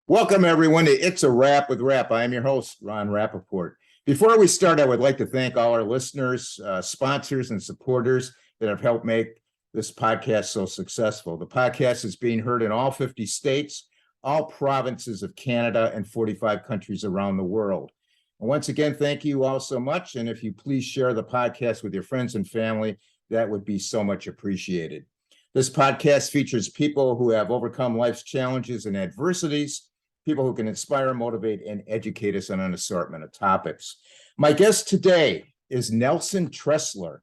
Welcome, everyone, to It's a Wrap with Rap. I am your host, Ron Rappaport. Before we start, I would like to thank all our listeners, sponsors, and supporters that have helped make this podcast so successful. The podcast is being heard in all 50 states, all provinces of Canada, and 45 countries around the world. And once again, thank you all so much. And if you please share the podcast with your friends and family, that would be so much appreciated. This podcast features people who have overcome life's challenges and adversities, people who can inspire, motivate, and educate us on an assortment of topics. My guest today is Nelson Tressler.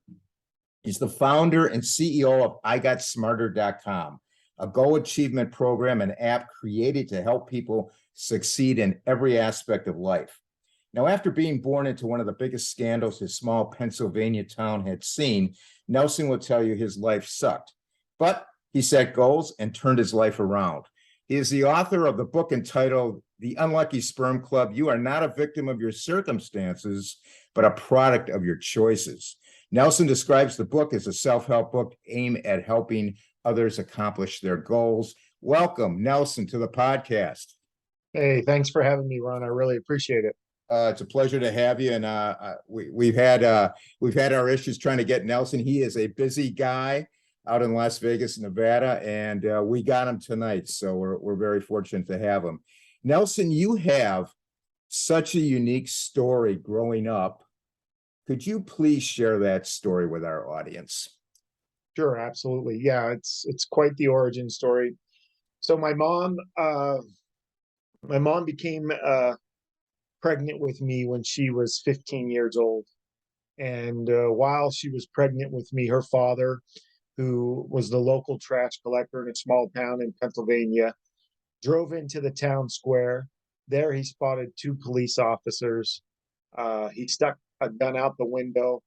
He's the founder and CEO of IGotSmarter.com, a goal achievement program and app created to help people succeed in every aspect of life. Now, after being born into one of the biggest scandals his small Pennsylvania town had seen, Nelson will tell you his life sucked. But he set goals and turned his life around. He is the author of the book entitled The Unlucky Sperm Club. You are not a victim of your circumstances, but a product of your choices. Nelson describes the book as a self-help book aimed at helping others accomplish their goals. Welcome, Nelson, to the podcast. Hey, thanks for having me, Ron. I really appreciate it. It's a pleasure to have you. And we've had our issues trying to get Nelson. He is a busy guy out in Las Vegas, Nevada, and we got him tonight. So we're very fortunate to have him. Nelson, you have such a unique story growing up. Could you please share that story with our audience? Sure, absolutely. Yeah, it's quite the origin story. So my mom became pregnant with me when she was 15 years old. And while she was pregnant with me, her father, who was the local trash collector in a small town in Pennsylvania, drove into the town square. There he spotted two police officers. He stuck a gun out the window,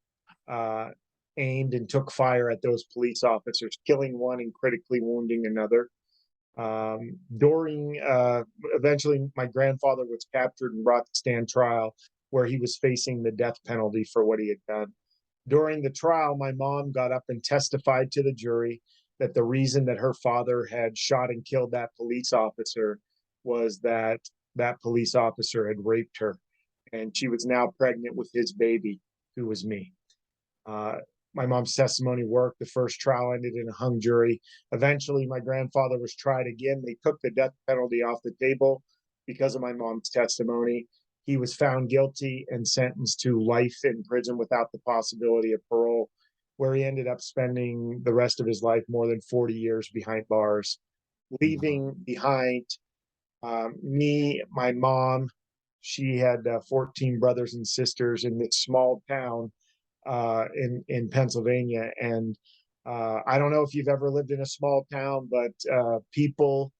aimed and took fire at those police officers, killing one and critically wounding another. Eventually, my grandfather was captured and brought to stand trial, where he was facing the death penalty for what he had done. During the trial, my mom got up and testified to the jury that the reason that her father had shot and killed that police officer was that that police officer had raped her, and she was now pregnant with his baby, who was me. My mom's testimony worked. The first trial ended in a hung jury. Eventually, my grandfather was tried again. They took the death penalty off the table because of my mom's testimony. He was found guilty and sentenced to life in prison without the possibility of parole, where he ended up spending the rest of his life, more than 40 years behind bars, leaving behind me, my mom. She had 14 brothers and sisters in this small town in Pennsylvania. And I don't know if you've ever lived in a small town, but people,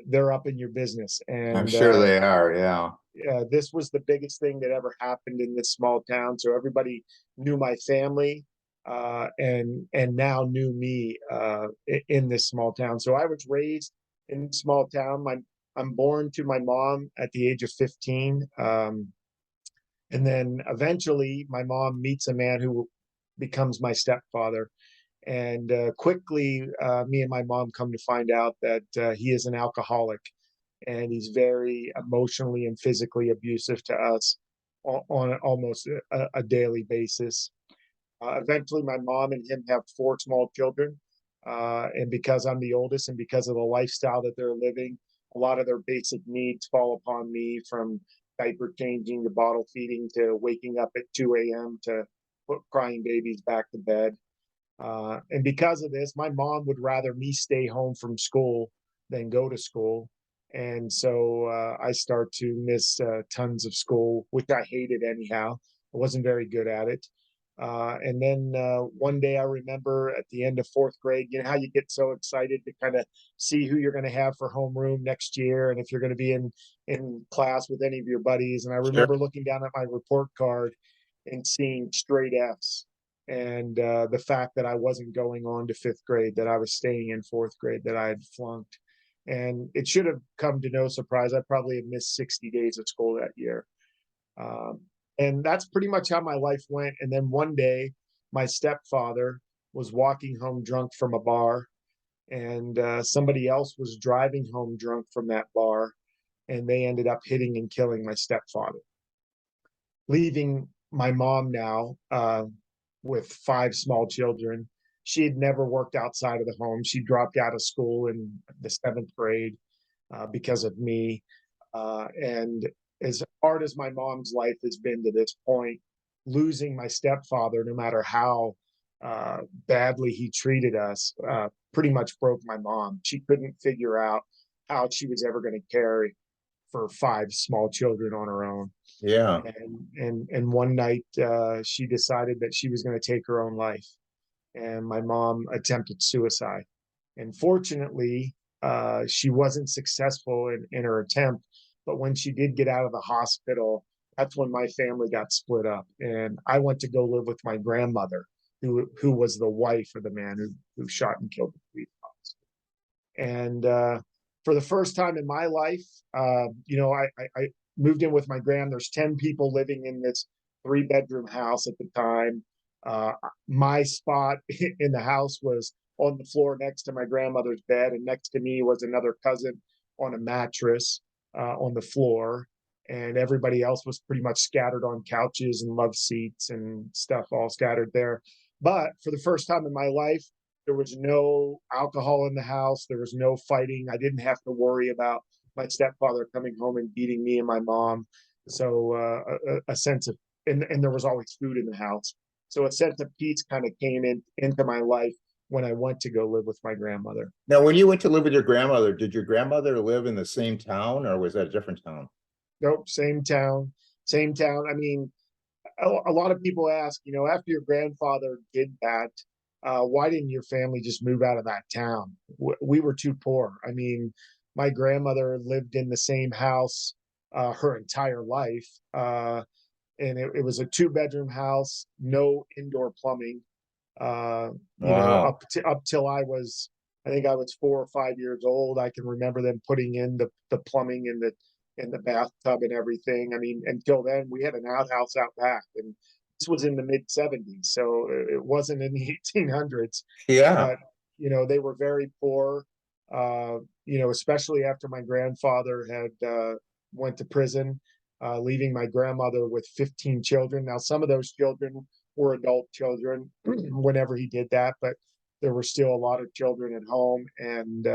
they're up in your business. And I'm sure they are, yeah. This was the biggest thing that ever happened in this small town. So everybody knew my family and now knew me in this small town. So I was raised in a small town. I'm born to my mom at the age of 15. And then eventually my mom meets a man who becomes my stepfather. And quickly, me and my mom come to find out that he is an alcoholic, and he's very emotionally and physically abusive to us on almost a daily basis. Eventually, my mom and him have four small children. And because I'm the oldest and because of the lifestyle that they're living, a lot of their basic needs fall upon me, from diaper changing to bottle feeding to waking up at 2 a.m. to put crying babies back to bed. And because of this, my mom would rather me stay home from school than go to school. And so I start to miss tons of school, which I hated anyhow. I wasn't very good at it. And then one day I remember at the end of fourth grade, you know how you get so excited to kind of see who you're going to have for homeroom next year and if you're going to be in class with any of your buddies. And I remember looking down at my report card and seeing straight Fs. And the fact that I wasn't going on to fifth grade, that I was staying in fourth grade, that I had flunked. And it should have come to no surprise. I probably had missed 60 days of school that year. And that's pretty much how my life went. And then one day, my stepfather was walking home drunk from a bar, and somebody else was driving home drunk from that bar. and they ended up hitting and killing my stepfather, leaving my mom now with 5 small children. She had never worked outside of the home. She dropped out of school in the 7th grade because of me. And as hard as my mom's life has been to this point, losing my stepfather, no matter how badly he treated us, pretty much broke my mom. She couldn't figure out how she was ever going to care for 5 small children on her own. Yeah. And one night she decided that she was going to take her own life, and my mom attempted suicide. And fortunately, she wasn't successful in her attempt. But when she did get out of the hospital, that's when my family got split up, and I went to go live with my grandmother, who was the wife of the man who shot and killed the police officer. And for the first time in my life, I moved in with my grand. There's 10 people living in this 3-bedroom house at the time. My spot in the house was on the floor next to my grandmother's bed, and next to me was another cousin on a mattress on the floor. And everybody else was pretty much scattered on couches and love seats and stuff all scattered there. But for the first time in my life, there was no alcohol in the house. There was no fighting. I didn't have to worry about my stepfather coming home and beating me and my mom. So a sense of, and there was always food in the house. So a sense of peace kind of came into my life when I went to go live with my grandmother. Now, when you went to live with your grandmother, did your grandmother live in the same town, or was that a different town? Nope, same town, same town. I mean, a lot of people ask, after your grandfather did that, why didn't your family just move out of that town? We were too poor. I mean, my grandmother lived in the same house her entire life. And it was a 2-bedroom house, no indoor plumbing. Wow. Up till I think I was 4 or 5 years old. I can remember them putting in the plumbing in the bathtub and everything. I mean, until then, we had an outhouse out back, and this was in the mid 70s, so it wasn't in the 1800s. Yeah. But they were very poor. Especially after my grandfather had went to prison, leaving my grandmother with 15 children. Now, some of those children were adult children whenever he did that, but there were still a lot of children at home. And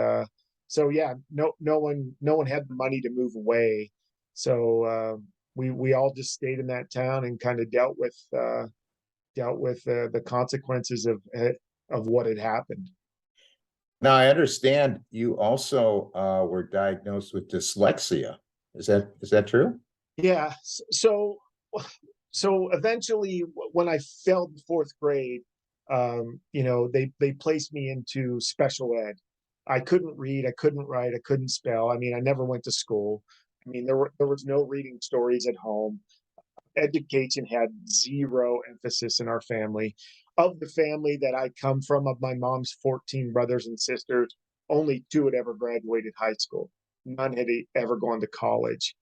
so yeah, no one had the money to move away. So we all just stayed in that town and kind of dealt with the consequences of what had happened. Now, I understand you also were diagnosed with dyslexia. Is that true? Yeah. So eventually, when I failed the 4th grade, they placed me into special ed. I couldn't read, I couldn't write, I couldn't spell. I mean, I never went to school. I mean, there was no reading stories at home. Education had zero emphasis in our family. Of the family that I come from, of my mom's 14 brothers and sisters, only 2 had ever graduated high school. None had ever gone to college.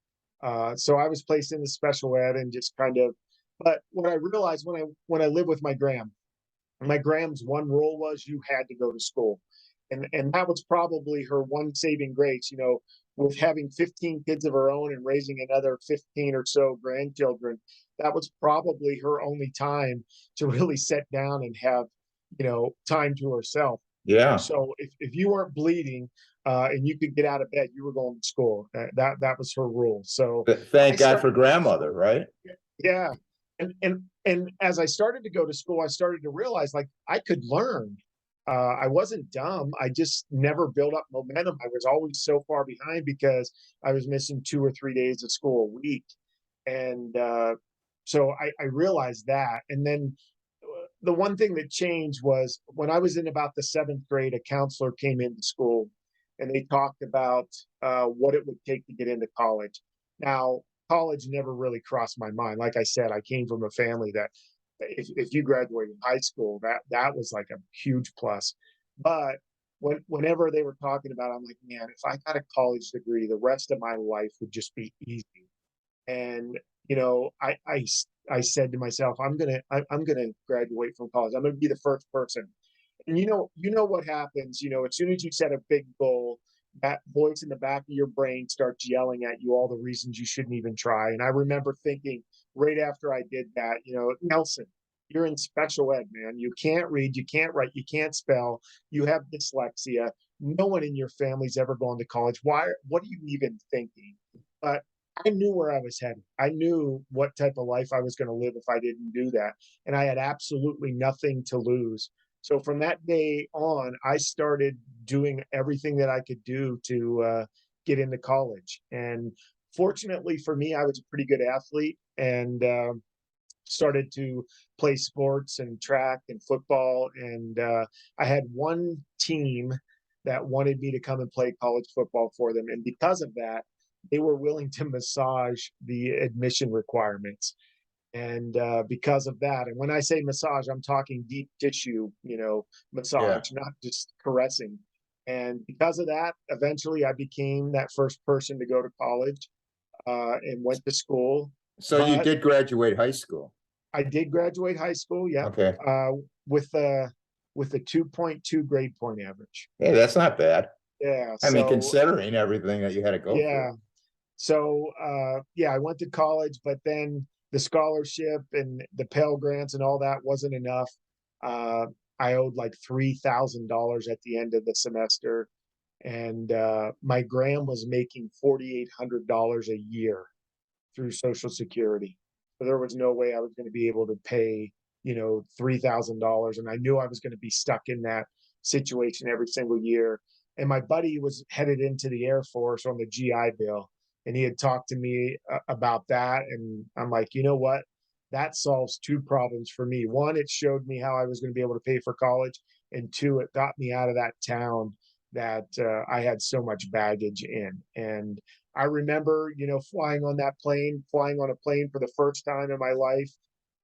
So I was placed into special ed and just kind of. But what I realized when I lived with my Gram's one rule was you had to go to school. And that was probably her one saving grace, with having 15 kids of her own and raising another 15 or so grandchildren. That was probably her only time to really sit down and have, time to herself. Yeah. So if you weren't bleeding and you could get out of bed, you were going to school. That was her rule. So I Thank God for started. grandmother, right? Yeah. And as I started to go to school, I started to realize like I could learn. I wasn't dumb. I just never built up momentum. I was always so far behind because I was missing 2 or 3 days of school a week. And so I realized that. And then the one thing that changed was when I was in about the 7th grade, a counselor came into school and they talked about what it would take to get into college. Now, college never really crossed my mind. Like I said, I came from a family that if you graduated high school, that was like a huge plus. But whenever they were talking about it, I'm like, man, if I got a college degree, the rest of my life would just be easy. And I said to myself, I'm gonna graduate from college. I'm gonna be the first person. And you know what happens, as soon as you set a big goal, that voice in the back of your brain starts yelling at you all the reasons you shouldn't even try. And I remember thinking right after I did that, Nelson, you're in special ed, man. You can't read, you can't write, you can't spell, you have dyslexia. No one in your family's ever gone to college. Why? What are you even thinking? But I knew where I was headed. I knew what type of life I was going to live if I didn't do that. And I had absolutely nothing to lose. So from that day on, I started doing everything that I could do to get into college. And fortunately for me, I was a pretty good athlete and started to play sports and track and football. And I had one team that wanted me to come and play college football for them. And because of that, they were willing to massage the admission requirements. And because of that, and when I say massage, I'm talking deep tissue, Yeah. massage, not just caressing. And because of that, eventually I became that first person to go to college and went to school. So you But did graduate high school. I did graduate high school, yeah, Okay. uh, with a 2.2 grade point average. Hey, that's not bad. Yeah, I mean, so considering everything that you had to go through. yeah, so yeah, I went to college, but then the scholarship and the Pell Grants and all that wasn't enough. Uh, I owed like $3,000 at the end of the semester, and my gram was making $4,800 a year through Social Security. So there was no way I was going to be able to pay, $3,000. And I knew I was going to be stuck in that situation every single year. And my buddy was headed into the Air Force on the GI Bill. And he had talked to me about that. And I'm like, you know what? That solves two problems for me. One, it showed me how I was going to be able to pay for college. And two, it got me out of that town that I had so much baggage in. And I remember, flying on that plane, flying on a plane for the first time in my life.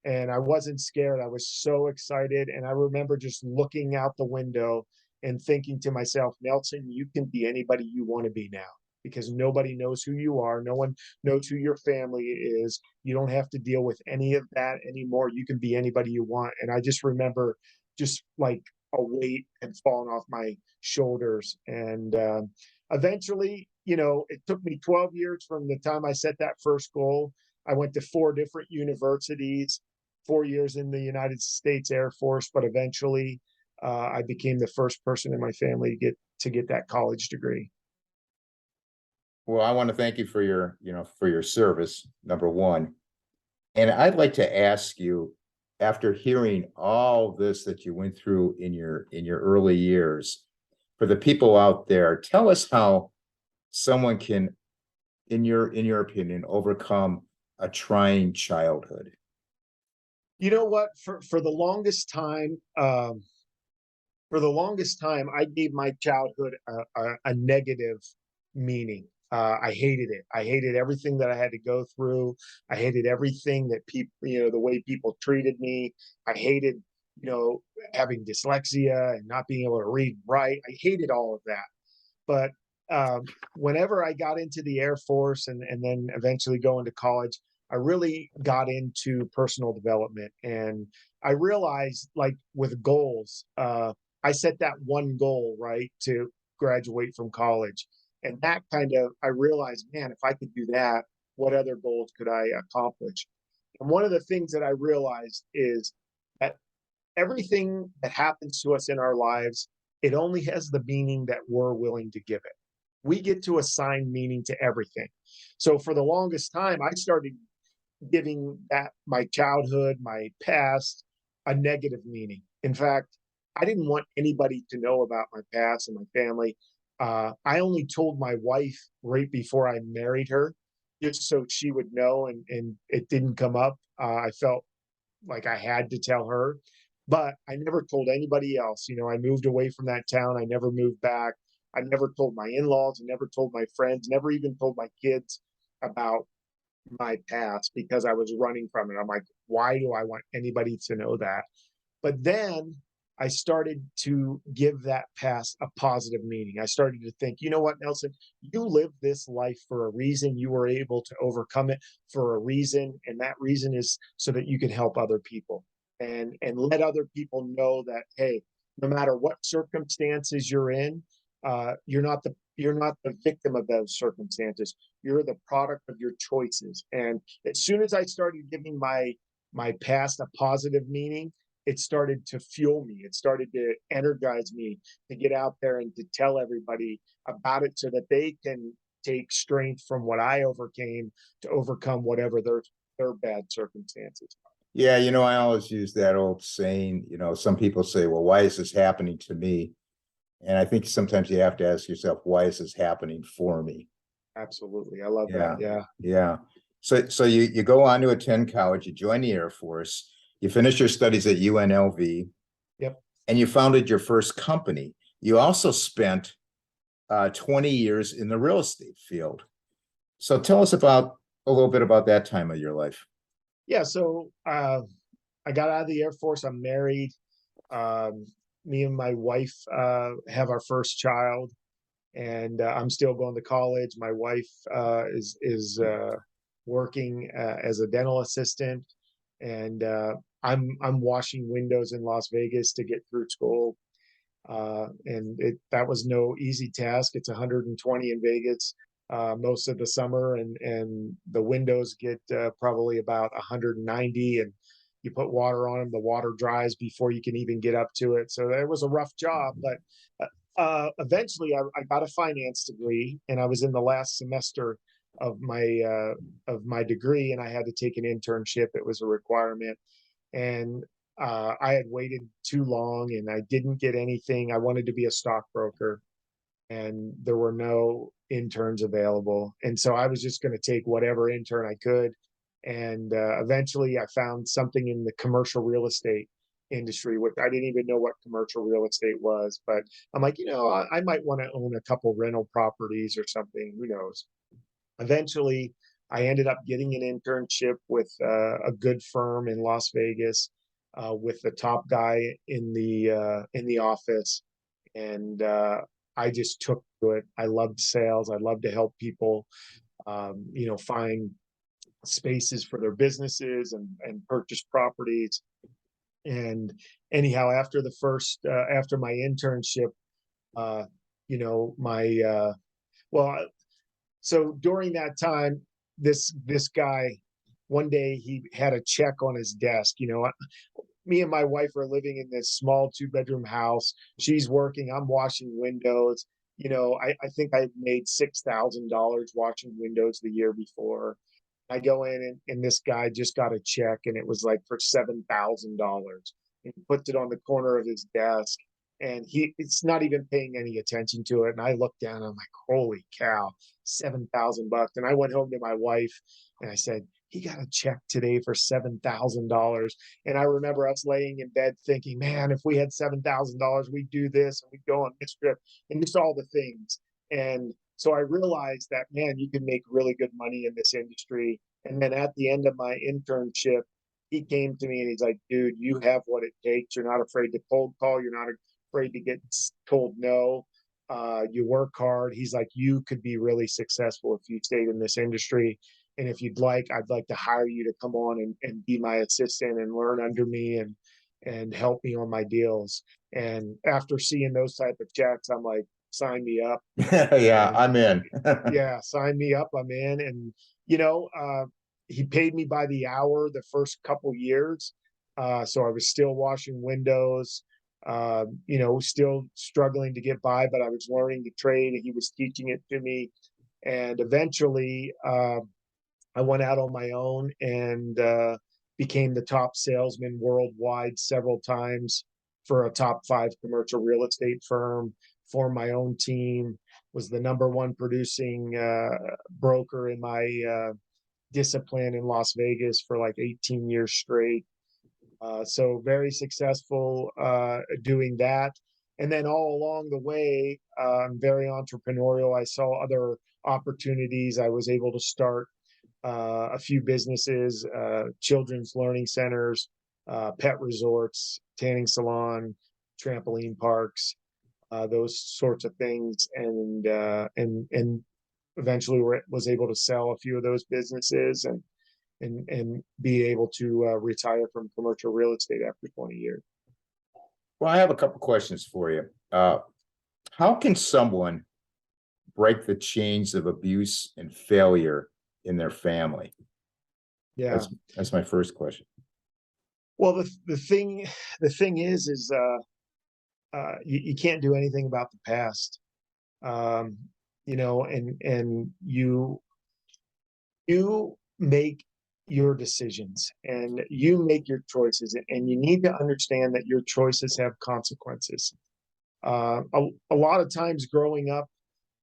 And I wasn't scared. I was so excited. And I remember just looking out the window and thinking to myself, Nelson, you can be anybody you want to be now because nobody knows who you are. No one knows who your family is. You don't have to deal with any of that anymore. You can be anybody you want. And I just remember just like a weight had fallen off my shoulders. And eventually, it took me 12 years from the time I set that first goal. I went to 4 different universities, 4 years in the United States Air Force, but eventually I became the first person in my family to get that college degree. Well, I want to thank you for for your service, number one. And I'd like to ask you, after hearing all this that you went through in your early years, for the people out there, tell us how someone can, in your opinion, overcome a trying childhood. You know what? For the longest time, I gave my childhood a negative meaning. I hated it. I hated everything that I had to go through. I hated everything that people, the way people treated me. I hated, having dyslexia and not being able to read and write. I hated all of that. But whenever I got into the Air Force and then eventually going to college, I really got into personal development. And I realized, like with goals, I set that one goal, right, to graduate from college. And that I realized, man, if I could do that, what other goals could I accomplish? And one of the things that I realized is that everything that happens to us in our lives, it only has the meaning that we're willing to give it. We get to assign meaning to everything. So for the longest time, I started giving that my childhood, my past, a negative meaning. In fact, I didn't want anybody to know about my past and my family. I only told my wife right before I married her, just so she would know, and it didn't come up. I felt like I had to tell her, but I never told anybody else. I moved away from that town. I never moved back. I never told my in-laws. I never told my friends. Never even told my kids about my past because I was running from it. I'm like, why do I want anybody to know that? But then I started to give that past a positive meaning. I started to think, you know what, Nelson, you lived this life for a reason. You were able to overcome it for a reason. And that reason is so that you can help other people and let other people know that, hey, no matter what circumstances you're in, you're not the victim of those circumstances. You're the product of your choices. And as soon as I started giving my past a positive meaning, it started to fuel me. It started to energize me to get out there and to tell everybody about it so that they can take strength from what I overcame to overcome whatever their bad circumstances. Yeah, I always use that old saying, some people say, well, why is this happening to me? And I think sometimes you have to ask yourself, why is this happening for me? Absolutely. I love Yeah. that. Yeah. Yeah. So you go on to attend college, you join the Air Force, you finish your studies at UNLV, Yep. and you founded your first company. You also spent 20 years in the real estate field. So tell us about a little bit about that time of your life. Yeah. So I got out of the Air Force. I'm married. Um, Me and my wife have our first child, and I'm still going to college. My wife is working as a dental assistant, and I'm washing windows in Las Vegas to get through school. And that was no easy task. It's 120 in Vegas most of the summer, and the windows get probably about 190, and you put water on them, the water dries before you can even get up to it. So it was a rough job, but eventually I got a finance degree, and I was in the last semester of my degree, and I had to take an internship. It was a requirement, and I had waited too long, and I didn't get anything. I wanted to be a stockbroker, and there were no interns available, and so I was just going to take whatever intern I could. And eventually I found something in the commercial real estate industry, which I didn't even know what commercial real estate was, but I'm like, I might want to own a couple rental properties or something, who knows. Eventually I ended up getting an internship with a good firm in Las Vegas, with the top guy in the office, and I just took to it. I loved sales. I loved to help people, find spaces for their businesses and purchase properties. And anyhow, after my internship, uh, my well, so during that time, this guy, one day he had a check on his desk. Me and my wife are living in this small 2-bedroom house. She's working, I'm washing windows. I think I made $6,000 washing windows the year before. I go in, and this guy just got a check, and it was like for $7,000. And he puts it on the corner of his desk, and it's not even paying any attention to it. And I look down, and I'm like, holy cow, $7,000. And I went home to my wife, and I said, he got a check today for $7,000. And I remember us laying in bed thinking, man, if we had $7,000, we'd do this, and we'd go on this trip, and just all the things. And so I realized that, man, you can make really good money in this industry. And then at the end of my internship, he came to me and he's like, dude, you have what it takes. You're not afraid to cold call. You're not afraid to get told no. You work hard. He's like, you could be really successful if you stayed in this industry. And if you'd like, I'd like to hire you to come on and be my assistant and learn under me and help me on my deals. And after seeing those type of checks, I'm like, sign me up. Yeah, And I'm in. yeah, sign me up. I'm in. And, he paid me by the hour the first couple years. So I was still washing windows, still struggling to get by, but I was learning the trade, and he was teaching it to me. And eventually, I went out on my own and became the top salesman worldwide several times for a top 5 commercial real estate firm, formed my own team, was the number 1 producing broker in my discipline in Las Vegas for like 18 years straight. So very successful doing that. And then all along the way, I'm very entrepreneurial. I saw other opportunities. I was able to start a few businesses, children's learning centers, pet resorts, tanning salon, trampoline parks, those sorts of things, and eventually was able to sell a few of those businesses and be able to retire from commercial real estate after 20 years. Well, I have a couple questions for you. How can someone break the chains of abuse and failure in their family? Yeah. That's my first question. Well, the thing is you can't do anything about the past. Um, and you make your decisions and you make your choices, and you need to understand that your choices have consequences. A lot of times growing up,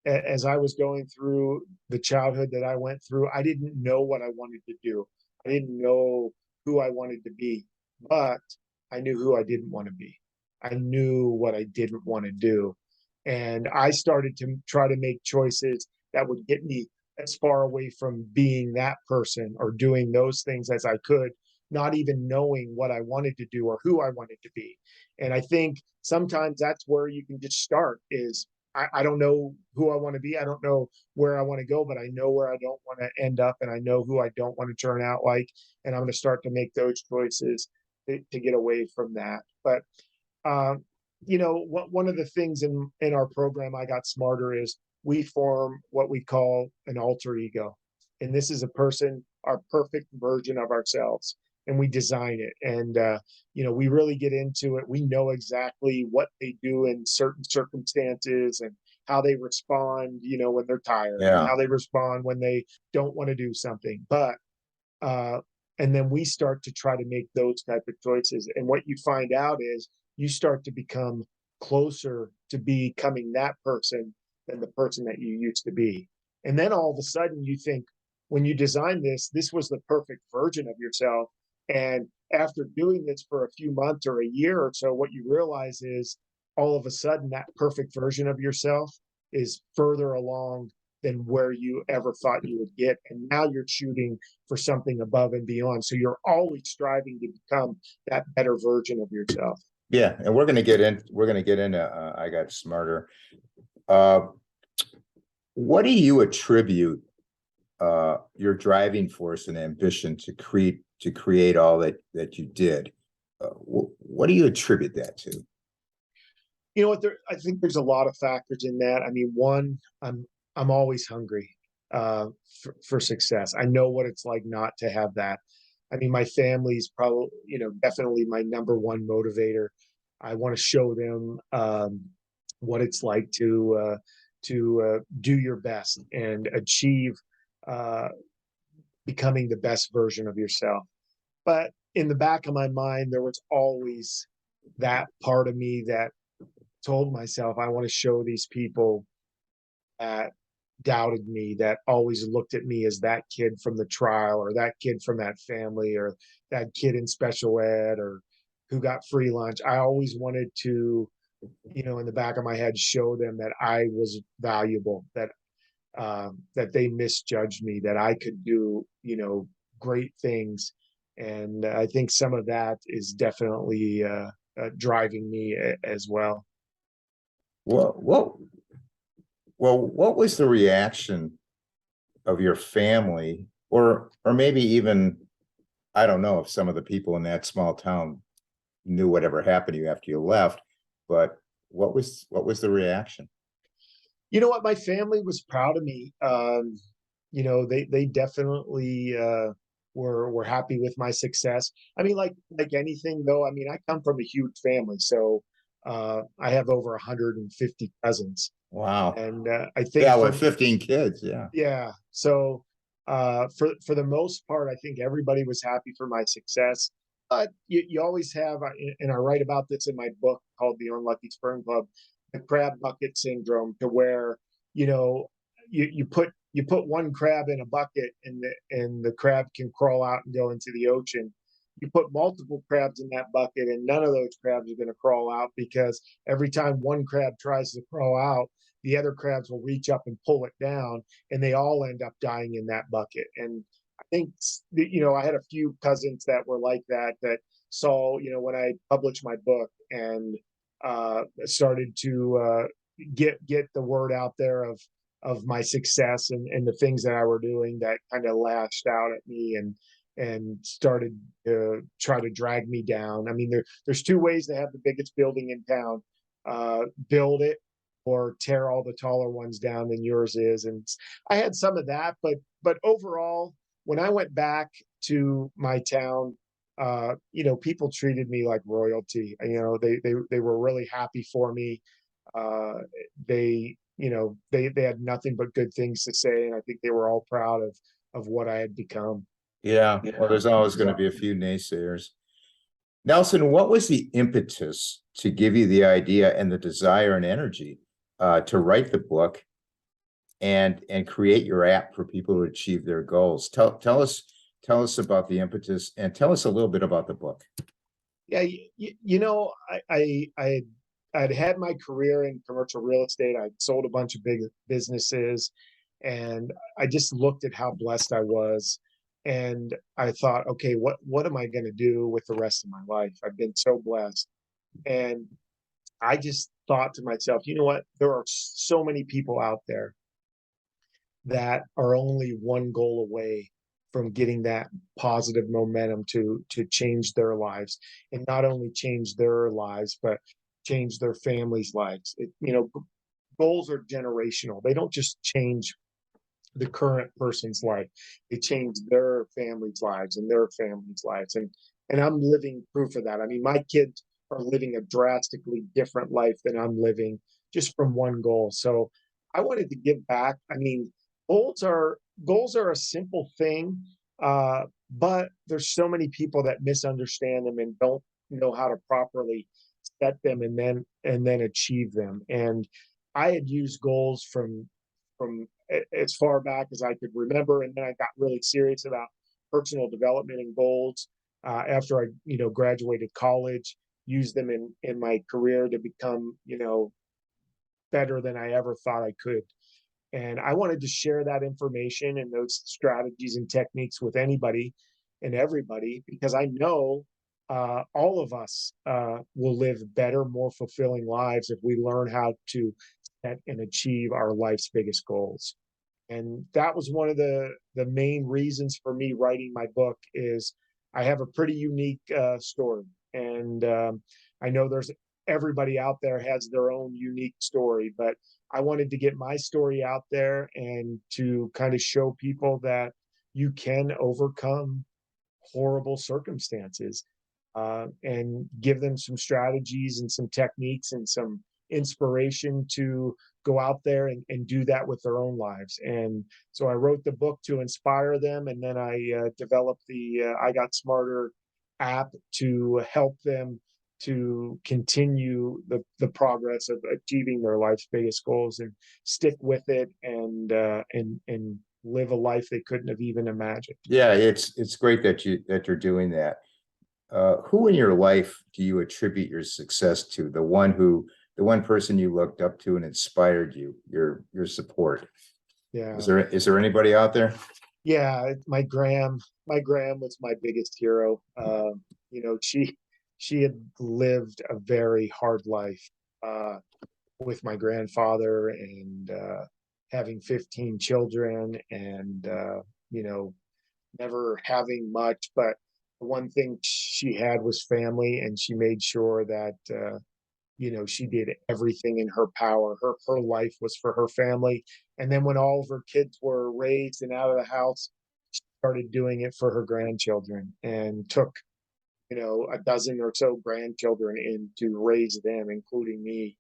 as I was going through the childhood that I went through, I didn't know what I wanted to do. I didn't know who I wanted to be, but I knew who I didn't want to be. I knew what I didn't want to do. And I started to try to make choices that would get me as far away from being that person or doing those things as I could, not even knowing what I wanted to do or who I wanted to be. And I think sometimes that's where you can just start is I don't know who I want to be. I don't know where I want to go, but I know where I don't want to end up, and I know who I don't want to turn out like. And I'm going to start to make those choices to get away from that. But um, one of the things in our program, I got smarter, is we form what we call an alter ego, and this is a person, our perfect version of ourselves, and we design it. And we really get into it. We know exactly what they do in certain circumstances and how they respond, when they're tired, and Yeah. how they respond when they don't want to do something. But uh, and then we start to try to make those type of choices. And what you find out is you start to become closer to becoming that person than the person that you used to be. And then all of a sudden you think, when you design this, this was the perfect version of yourself. And after doing this for a few months or a year or so, what you realize is all of a sudden that perfect version of yourself is further along than where you ever thought you would get. And now you're shooting for something above and beyond. So you're always striving to become that better version of yourself. Yeah. And we're going to get into I got smarter. Uh, what do you attribute your driving force and ambition to create all that you did? What do you attribute that to? You know what? I think there's a lot of factors in that. I mean, one, I'm always hungry for success. I know what it's like not to have that. I mean, my family's probably, definitely my number one motivator. I want to show them what it's like to do your best and achieve uh, becoming the best version of yourself. But in the back of my mind, there was always that part of me that told myself, I want to show these people that doubted me, that always looked at me as that kid from the trial, or that kid from that family, or that kid in special ed, or who got free lunch. I always wanted to, in the back of my head, show them that I was valuable, that they misjudged me, that I could do, great things. And I think some of that is definitely driving me as well. Well, what was the reaction of your family, or maybe even, I don't know if some of the people in that small town knew whatever happened to you after you left, but what was the reaction? You know what? My family was proud of me. They definitely were happy with my success. I mean, like anything though. I mean, I come from a huge family, so I have over 150 cousins, Wow. and I think Yeah, with 15 kids. Yeah. yeah. So for the most part, I think everybody was happy for my success. But you always have, and I write about this in my book called The Unlucky Sperm Club, the crab bucket syndrome, to where you know you put one crab in a bucket, and the crab can crawl out and go into the ocean. You put multiple crabs in that bucket, and none of those crabs are going to crawl out, because every time one crab tries to crawl out, the other crabs will reach up and pull it down, and they all end up dying in that bucket. And I think, I had a few cousins that were like that saw, when I published my book and started to get the word out there of my success and the things that I were doing, that kind of lashed out at me and started to try to drag me down. I mean, there's two ways to have the biggest building in town: build it, or tear all the taller ones down than yours is. And I had some of that, but overall, when I went back to my town, people treated me like royalty. They were really happy for me. Uh, they had nothing but good things to say, and I think they were all proud of what I had become. Yeah, well, there's always going to be a Exactly. few naysayers. Nelson, what was the impetus to give you the idea and the desire and energy to write the book and create your app for people to achieve their goals? Tell us about the impetus and tell us a little bit about the book. Yeah, I'd had my career in commercial real estate. I'd sold a bunch of big businesses, and I just looked at how blessed I was, and I thought, okay, what am I going to do with the rest of my life? I've been so blessed, and I just thought to myself, you know what? There are so many people out there that are only one goal away from getting that positive momentum to change their lives, and not only change their lives but change their families' lives. Goals are generational. They don't just change the current person's life, they change their families' lives and their families' lives. And I'm living proof of that. I mean, my kids are living a drastically different life than I'm living, just from one goal. So I wanted to give back. I mean, goals are goals are a simple thing, but there's so many people that misunderstand them and don't know how to properly set them and then achieve them. And I had used goals from as far back as I could remember. And then I got really serious about personal development and goals after I, graduated college, used them in my career to become, better than I ever thought I could. And I wanted to share that information and those strategies and techniques with anybody and everybody, because I know all of us will live better, more fulfilling lives if we learn how to set and achieve our life's biggest goals. And that was one of the main reasons for me writing my book. Is I have a pretty unique story, and I know there's everybody out there has their own unique story, but I wanted to get my story out there and to kind of show people that you can overcome horrible circumstances, and give them some strategies and some techniques and some inspiration to go out there and do that with their own lives. And so I wrote the book to inspire them, and then I developed the I Got Smarter app to help them to continue the progress of achieving their life's biggest goals and stick with it, and live a life they couldn't have even imagined. Yeah, it's great that you're doing that. Who in your life do you attribute your success to? The one person you looked up to and inspired you, your support. Yeah. Is there anybody out there? Yeah, my gram was my biggest hero. She had lived a very hard life uh, with my grandfather, and having 15 children, and never having much. But the one thing she had was family, and she made sure that she did everything in her power. Her life was for her family. And then when all of her kids were raised and out of the house, she started doing it for her grandchildren, and took, a dozen or so grandchildren in to raise them, including me.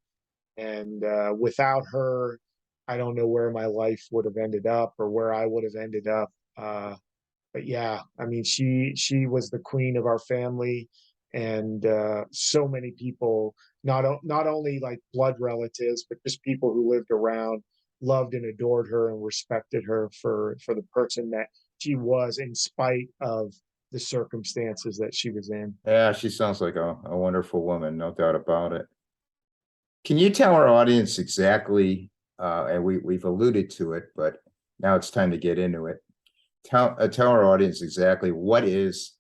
And without her, I don't know where my life would have ended up or where I would have ended up. But yeah, I mean, she was the queen of our family, and so many people, not only like blood relatives, but just people who lived around, loved and adored her and respected her for the person that she was, in spite of the circumstances that she was in. Yeah, she sounds like a wonderful woman, no doubt about it. Can you tell our audience exactly, and we've alluded to it, but now it's time to get into it. Tell our audience exactly what is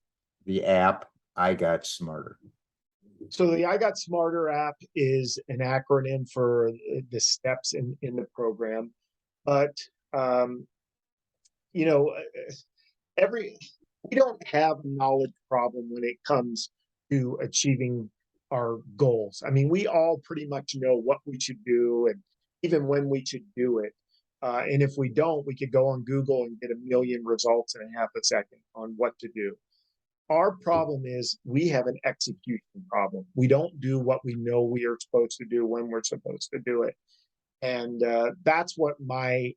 the app I Got Smarter. So the I Got Smarter app is an acronym for the steps in the program. But um, you know, every we don't have a knowledge problem when it comes to achieving our goals. I mean, we all pretty much know what we should do, even when we should do it. And if we don't, we could go on Google and get a million results in a half a second on what to do. Our problem is we have an execution problem. We don't do what we know we are supposed to do when we're supposed to do it. And that's what my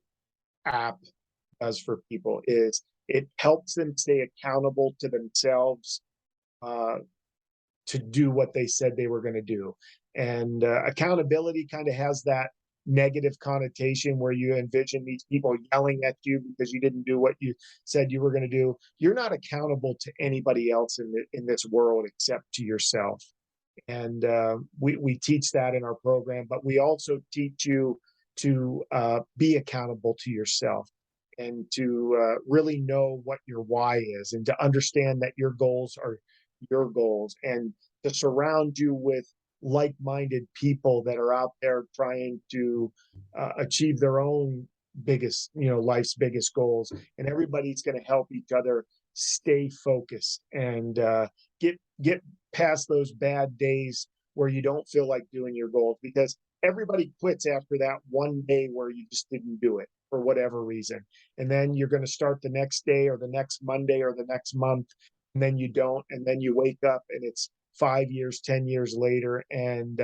app does for people is it helps them stay accountable to themselves uh, to do what they said they were going to do. And accountability kind of has that negative connotation where you envision these people yelling at you because you didn't do what you said you were going to do. You're not accountable to anybody else in this world except to yourself. And we teach that in our program, but we also teach you to be accountable to yourself and to really know what your why is and to understand that your goals are your goals and to surround you with like-minded people that are out there trying to achieve their own biggest, life's biggest goals. And everybody's going to help each other stay focused and get past those bad days where you don't feel like doing your goals, because everybody quits after that one day where you just didn't do it for whatever reason. And then you're going to start the next day or the next Monday or the next month, and then you don't. And then you wake up and it's 5 years, 10 years later, and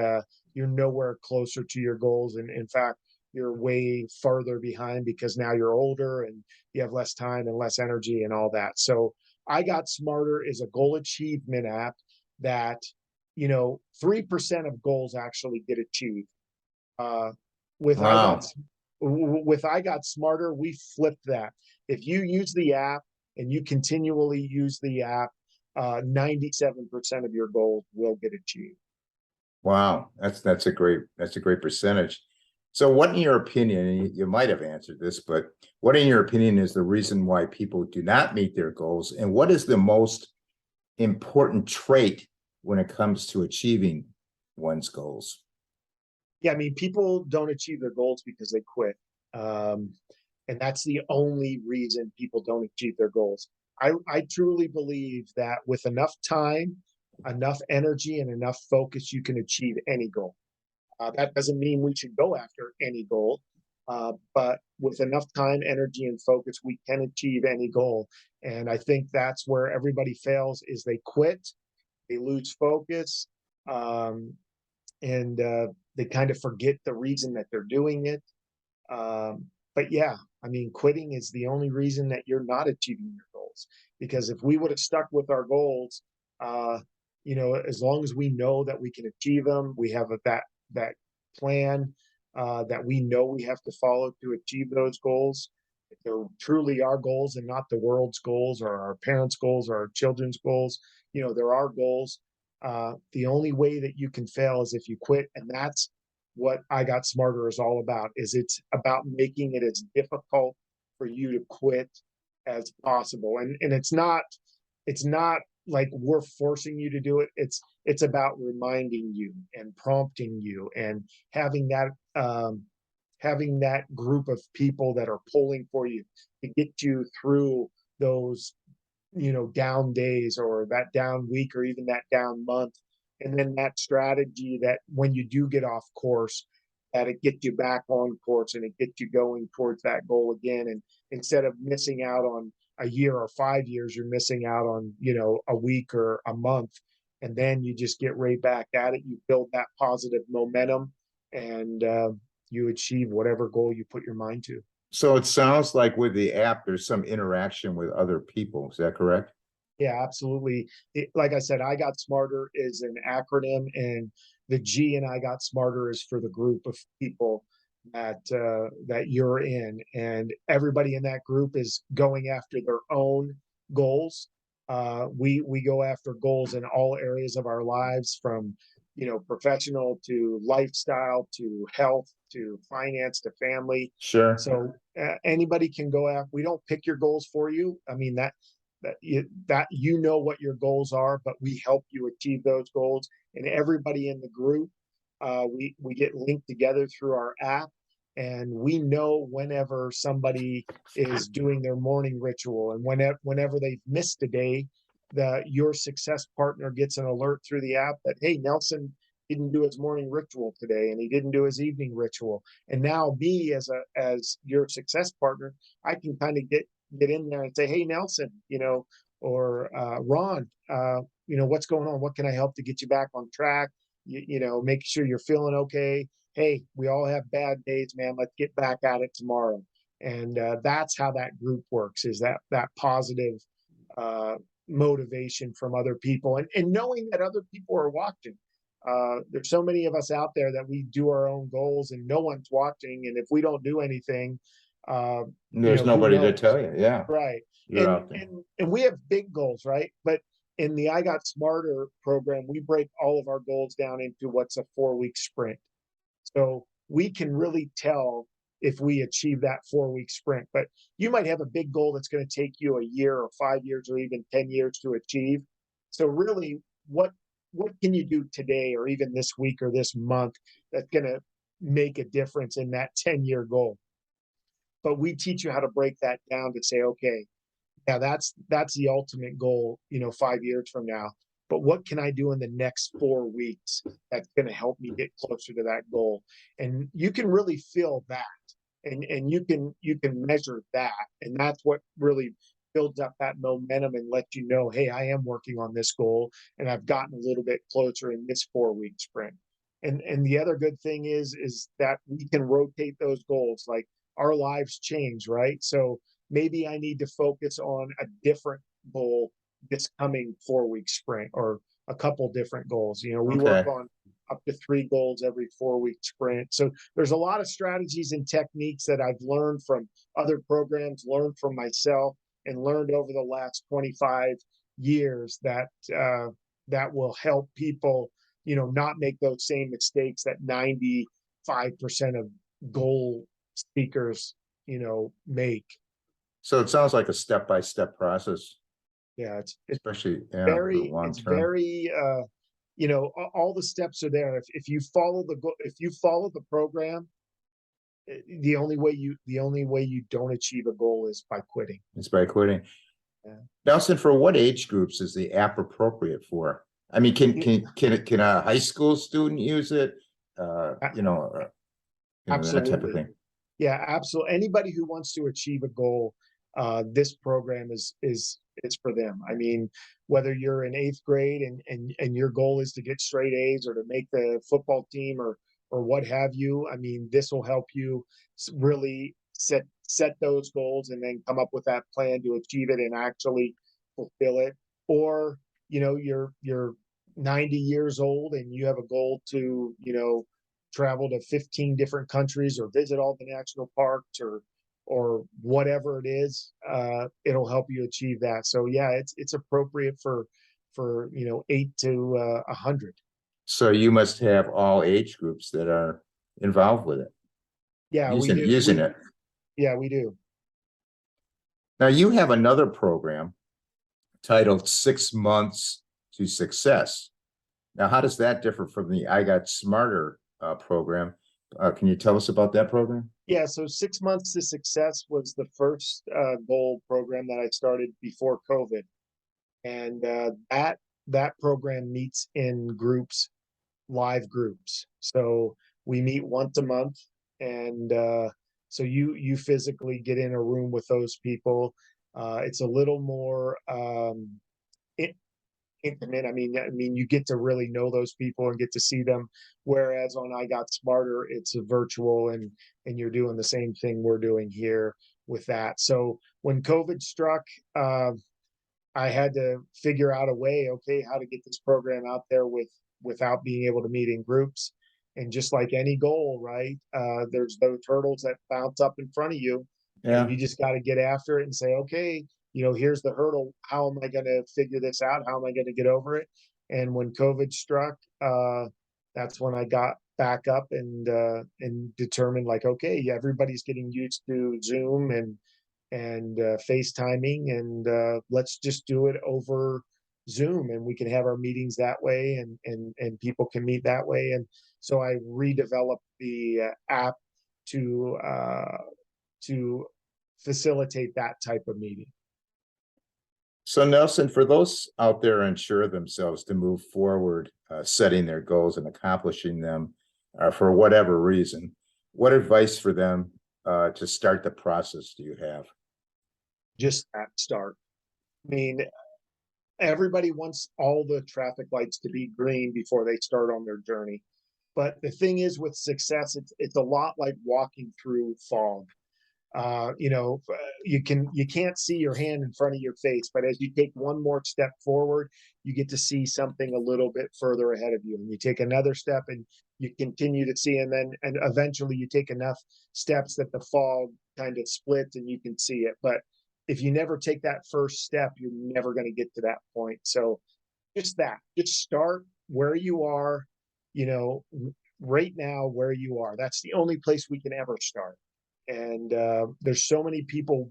you're nowhere closer to your goals. And in fact, you're way farther behind because now you're older and you have less time and less energy and all that. So I Got Smarter is a goal achievement app that, 3% of goals actually get achieved. Uh, with I Wow. Got with I Got Smarter, we flipped that. If you use the app and you continually use the app, 97% of your goals will get achieved. Wow, that's a great percentage. So what in your opinion, and you might have answered this, but what in your opinion is the reason why people do not meet their goals, and what is the most important trait when it comes to achieving one's goals? Yeah, I mean, people don't achieve their goals because they quit. And that's the only reason people don't achieve their goals. I truly believe that with enough time, enough energy, and enough focus, you can achieve any goal. That doesn't mean we should go after any goal, but with enough time, energy, and focus, we can achieve any goal. And I think that's where everybody fails is they quit, they lose focus, um, and they kind of forget the reason that they're doing it. But yeah, I mean, quitting is the only reason that you're not achieving your goals. Because if we would have stuck with our goals, uh, as long as we know that we can achieve them, we have that plan that we know we have to follow to achieve those goals. If they're truly our goals and not the world's goals or our parents' goals or our children's goals, they're our goals. The only way that you can fail is if you quit, and that's what I Got Smarter is all about. Is it's about making it as difficult for you to quit as possible, and it's not like we're forcing you to do it. It's about reminding you and prompting you and having that group of people that are pulling for you to get you through those down days or that down week or even that down month. And then that strategy that when you do get off course, that it gets you back on course and it gets you going towards that goal again. And instead of missing out on a year or 5 years, you're missing out on, a week or a month. And then you just get right back at it. You build that positive momentum and you achieve whatever goal you put your mind to. So it sounds like with the app, there's some interaction with other people. Is that correct? Yeah, absolutely. Like I said, I Got Smarter is an acronym, and the G in I Got Smarter is for the group of people that you're in, and everybody in that group is going after their own goals. We go after goals in all areas of our lives, from professional to lifestyle to health to finance to family. Sure. So anybody can go after. We don't pick your goals for you. I mean that you know what your goals are, but we help you achieve those goals. And everybody in the group, we get linked together through our app, and we know whenever somebody is doing their morning ritual, and whenever they've missed a day, your success partner gets an alert through the app that, hey, Nelson didn't do his morning ritual today, and he didn't do his evening ritual. And now me as your success partner, I can kind of get in there and say, hey, Nelson, or Ron, what's going on? What can I help to get you back on track? Make sure you're feeling okay. Hey, we all have bad days, man. Let's get back at it tomorrow. And that's how that group works, is that positive uh, motivation from other people, and knowing that other people are watching. There's so many of us out there that we do our own goals and no one's watching. And if we don't do anything, uh, There's who nobody to knows? tell you. Yeah, Right. you're And out there. and we have big goals, right? But in the I Got Smarter program, we break all of our goals down into what's a 4-week sprint. So we can really tell if we achieve that 4-week sprint. But you might have a big goal that's going to take you a year or 5 years or even 10 years to achieve. So really, what can you do today or even this week or this month that's going to make a difference in that 10-year goal? But we teach you how to break that down to say, okay, yeah, that's the ultimate goal, 5 years from now. But what can I do in the next 4 weeks that's going to help me get closer to that goal? And you can really feel that, and you can measure that, and that's what really builds up that momentum and lets you know, hey, I am working on this goal, and I've gotten a little bit closer in this 4-week sprint. And the other good thing is that we can rotate those goals. Like, our lives change, right? So maybe I need to focus on a different goal this coming 4-week sprint, or a couple different goals. We work Okay. on up to 3 goals every 4-week sprint. So there's a lot of strategies and techniques that I've learned from other programs, learned from myself, and learned over the last 25 years that will help people, not make those same mistakes that 95% of goal seekers, make. So it sounds like a step-by-step process, Yeah, it's especially for the very, long it's term. very, all the steps are there. If you follow if you follow the program, the only way you don't achieve a goal is by quitting. It's by quitting. Yeah. Nelson, for what age groups is the app appropriate for? I mean, can a high school student use it? That type of Absolutely. thing. Yeah, absolutely. Anybody who wants to achieve a goal, this program is for them. I mean, whether you're in 8th grade and your goal is to get straight A's or to make the football team, or what have you, I mean, this will help you really set those goals and then come up with that plan to achieve it and actually fulfill it. Or, you're 90 years old and you have a goal to, travel to 15 different countries or visit all the national parks, or whatever it is. It'll help you achieve that. So yeah, it's appropriate for 8 to 100. So you must have all age groups that are involved with it, Yeah, we do. using it. Yeah, we do. Now you have another program titled 6 Months to Success. Now, how does that differ from the I Got Smarter program? Can you tell us about that program? Yeah, so 6 months to success was the first goal program that I started before COVID, and that program meets in groups, live groups. So we meet once a month, and so you physically get in a room with those people. It's a little more intimate. I mean, you get to really know those people and get to see them. Whereas on I Got Smarter, it's a virtual, and you're doing the same thing we're doing here with that. So when COVID struck, I had to figure out a way, okay, how to get this program out there without being able to meet in groups. And just like any goal, right? There's those hurdles that bounce up in front of you, and Yeah. you just got to get after it and say, okay, here's the hurdle. How am I going to figure this out? How am I going to get over it? And when COVID struck, that's when I got back up and determined, like, okay, yeah, everybody's getting used to Zoom and FaceTiming, and let's just do it over Zoom, and we can have our meetings that way, and people can meet that way. And so I redeveloped the app to facilitate that type of meeting. So Nelson, for those out there unsure of themselves to move forward, setting their goals and accomplishing them for whatever reason, what advice for them to start the process do you have? Just that start. I mean, everybody wants all the traffic lights to be green before they start on their journey. But the thing is with success, it's a lot like walking through fog. You can't see your hand in front of your face, but as you take one more step forward, you get to see something a little bit further ahead of you, and you take another step and you continue to see, and eventually you take enough steps that the fog kind of splits and you can see it. But if you never take that first step, you're never going to get to that point. So just start where you are, you know, right now where you are. That's the only place we can ever start. And there's so many people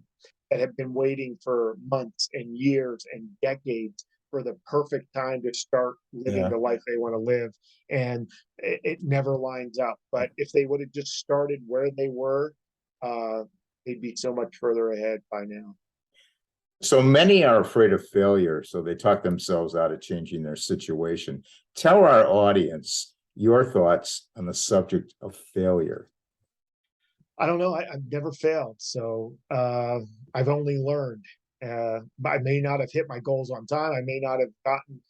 that have been waiting for months and years and decades for the perfect time to start living Yeah. the life they want to live, and it never lines up. But if they would have just started where they were, uh, they'd be so much further ahead by now. So many are afraid of failure, so they talk themselves out of changing their situation. Tell our audience your thoughts on the subject of failure. I don't know. I've never failed, so I've only learned. I may not have hit my goals on time. I may not have gotten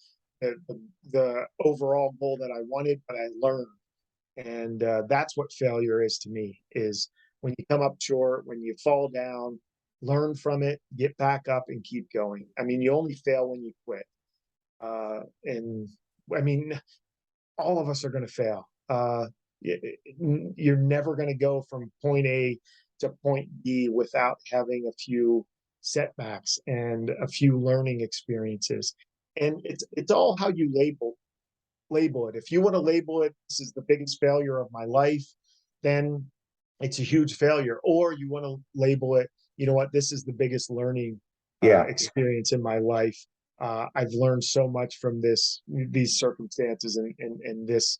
the overall goal that I wanted, but I learned, and that's what failure is to me. Is when you come up short, when you fall down, learn from it, get back up, and keep going. I mean, you only fail when you quit. And I mean, all of us are going to fail. You're never going to go from point A to point B without having a few setbacks and a few learning experiences. And it's all how you label it. If you want to label it, this is the biggest failure of my life, then it's a huge failure. Or you want to label it, you know what, this is the biggest learning Yeah. experience in my life. I've learned so much from these circumstances and this,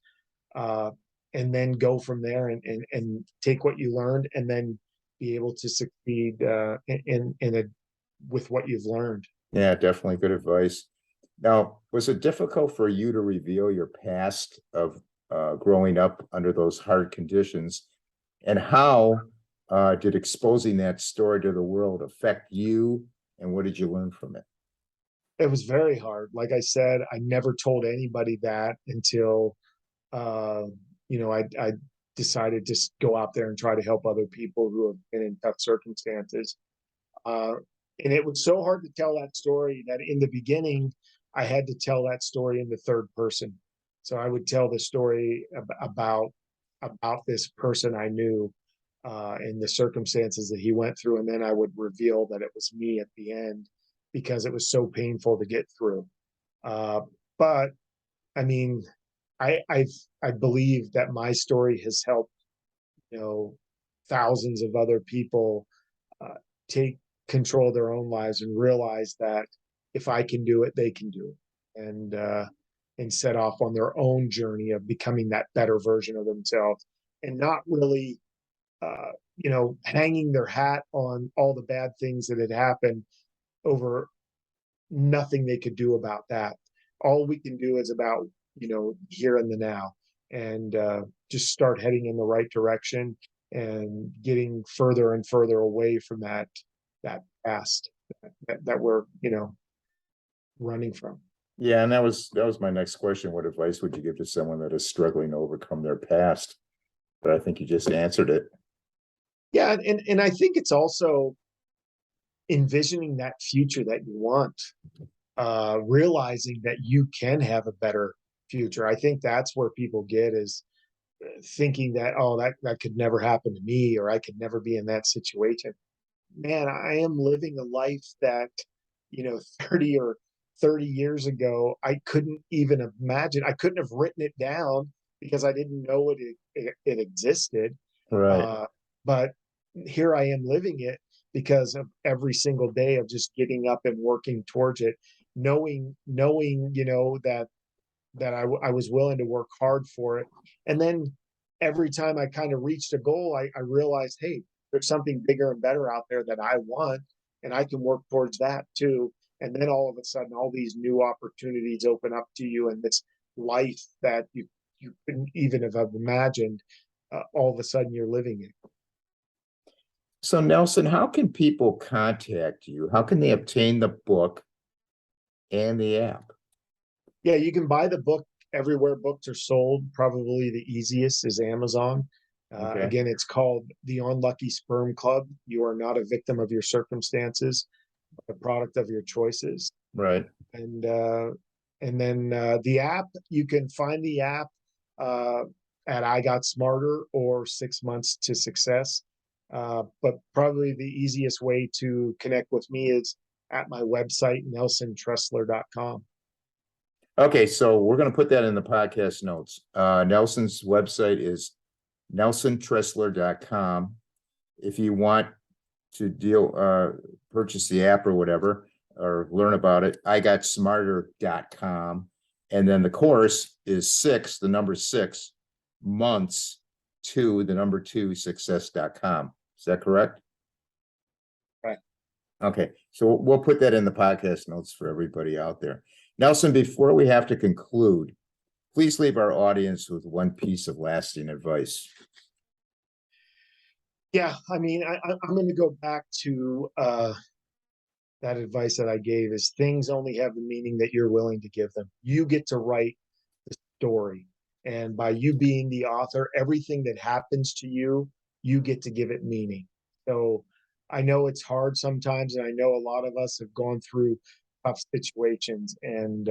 uh, and then go from there and take what you learned and then be able to succeed in a with what you've learned. Yeah, definitely good advice. Now, was it difficult for you to reveal your past of growing up under those hard conditions? And how did exposing that story to the world affect you? And what did you learn from it? It was very hard. Like I said, I never told anybody that until uh, I decided to go out there and try to help other people who have been in tough circumstances. Uh, and it was so hard to tell that story that in the beginning, I had to tell that story in the third person. So I would tell the story about this person I knew and the circumstances that he went through, and then I would reveal that it was me at the end because it was so painful to get through. Uh, but I mean, I I believe that my story has helped, you know, thousands of other people uh, take control of their own lives and realize that if I can do it, they can do it, and set off on their own journey of becoming that better version of themselves, and not really, hanging their hat on all the bad things that had happened over nothing they could do about that. All we can do is about, here and the now, and just start heading in the right direction and getting further and further away from that past that we're, running from. Yeah, and that was my next question. What advice would you give to someone that is struggling to overcome their past? But I think you just answered it. Yeah, and I think it's also envisioning that future that you want, realizing that you can have a better future. I think that's where people get is thinking that, oh, that could never happen to me, or I could never be in that situation. Man, I am living a life that, 30 or 30 years ago, I couldn't even imagine. I couldn't have written it down because I didn't know it existed. Right. But here I am living it because of every single day of just getting up and working towards it, knowing, that I was willing to work hard for it. And then every time I kind of reached a goal, I realized, hey, there's something bigger and better out there that I want, and I can work towards that too. And then all of a sudden, all these new opportunities open up to you, and this life that you couldn't even have imagined, all of a sudden you're living it. So Nelson, how can people contact you? How can they obtain the book and the app? Yeah, you can buy the book everywhere books are sold. Probably the easiest is Amazon. Okay. Again, it's called The Unlucky Sperm Club. You are not a victim of your circumstances, but a product of your choices. Right. And then the app, you can find the app uh, at I Got Smarter or 6 Months to Success. But probably the easiest way to connect with me is at my website, NelsonTressler.com. Okay, so we're going to put that in the podcast notes. Nelson's website is NelsonTressler.com. If you want to purchase the app or whatever, or learn about it, IGotSmarter.com. And then the course is the number 6 months to the number 2 success.com. Is that correct? Right. Okay, so we'll put that in the podcast notes for everybody out there. Nelson, before we have to conclude, please leave our audience with one piece of lasting advice. Yeah, I mean, I'm going to go back to that advice that I gave is things only have the meaning that you're willing to give them. You get to write the story. And by you being the author, everything that happens to you, you get to give it meaning. So I know it's hard sometimes, and I know a lot of us have gone through tough situations and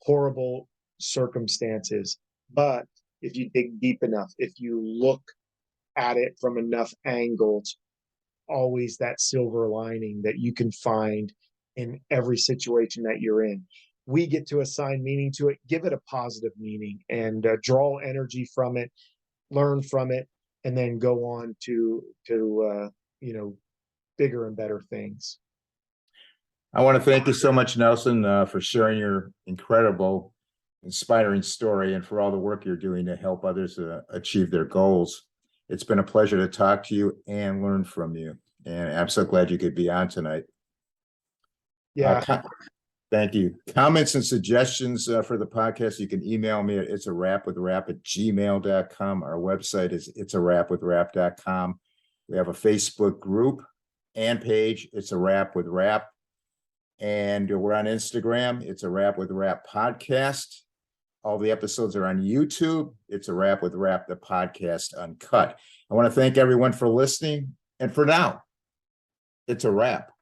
horrible circumstances. But if you dig deep enough, if you look at it from enough angles, always that silver lining that you can find in every situation that you're in. We get to assign meaning to it, give it a positive meaning, and draw energy from it, learn from it, and then go on to bigger and better things. I want to thank you so much, Nelson, for sharing your incredible, inspiring story and for all the work you're doing to help others achieve their goals. It's been a pleasure to talk to you and learn from you. And I'm so glad you could be on tonight. Yeah. Thank you. Comments and suggestions for the podcast, you can email me at itsarapwithrap@gmail.com. Our website is itsarapwithrap.com. We have a Facebook group and page, It's a Rap with Rap. And we're on Instagram, It's a Rap with Rap podcast. All the episodes are on YouTube. It's a Rap with Rap, the podcast uncut. I want to thank everyone for listening. And for now, it's a wrap.